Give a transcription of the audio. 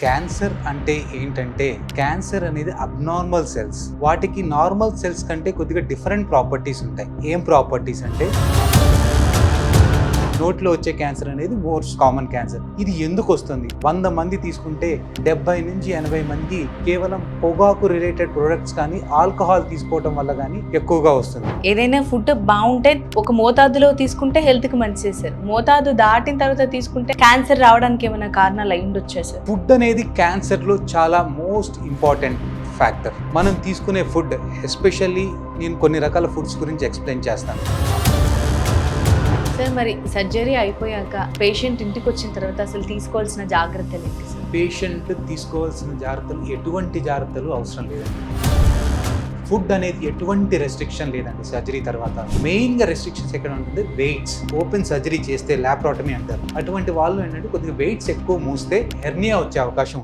Cancer అంటే ఏంటంటే cancer అనేది అబ్నార్మల్ సెల్స్. వాటికి నార్మల్ సెల్స్ కంటే కొద్దిగా డిఫరెంట్ ప్రాపర్టీస్ ఉంటాయి. ఏం ప్రాపర్టీస్ అంటే నోట్లో వచ్చే క్యాన్సర్ అనేది మోస్ట్ కామన్ క్యాన్సర్. ఇది ఎందుకు వస్తుంది? 100 మంది తీసుకుంటే 70 నుంచి 80 మంది కేవలం పొగాకు రిలేటెడ్ ప్రొడక్ట్స్ కానీ ఆల్కహాల్ తీసుకోవడం వల్ల కానీ ఎక్కువగా వస్తుంది. ఏదైనా ఫుడ్ బాగుంటే ఒక మోతాదులో తీసుకుంటే హెల్త్ కి మంచిది సార్. మోతాదు దాటిన తర్వాత తీసుకుంటే క్యాన్సర్ రావడానికి ఏమైనా కారణాలు అయి ఉండొచ్చా సార్? ఫుడ్ అనేది క్యాన్సర్ లో చాలా మోస్ట్ ఇంపార్టెంట్ ఫ్యాక్టర్. మనం తీసుకునే ఫుడ్, ఎస్పెషల్లీ నేను కొన్ని రకాల ఫుడ్స్ గురించి ఎక్స్ప్లెయిన్ చేస్తాను. సార్ మరి సర్జరీ అయిపోయాక పేషెంట్ ఇంటికి వచ్చిన తర్వాత అసలు తీసుకోవాల్సిన జాగ్రత్తలు ఏంటి సార్? పేషెంట్ తీసుకోవాల్సిన జాగ్రత్తలు, ఎటువంటి జాగ్రత్తలు అవసరం లేదండి. ఫుడ్ అనేది ఎటువంటి రెస్ట్రిక్షన్ లేదండి. సర్జరీ తర్వాత మెయిన్ గా రెస్ట్రిక్షన్స్ ఎక్కడ ఉంటుంది? వెయిట్స్. ఓపెన్ సర్జరీ చేస్తే లాప్రోటమీ అంటారు. అటువంటి వాళ్ళు ఏంటంటే కొద్దిగా వెయిట్స్ ఎక్కువ మూస్తే హెర్నియా వచ్చే అవకాశం ఉంది.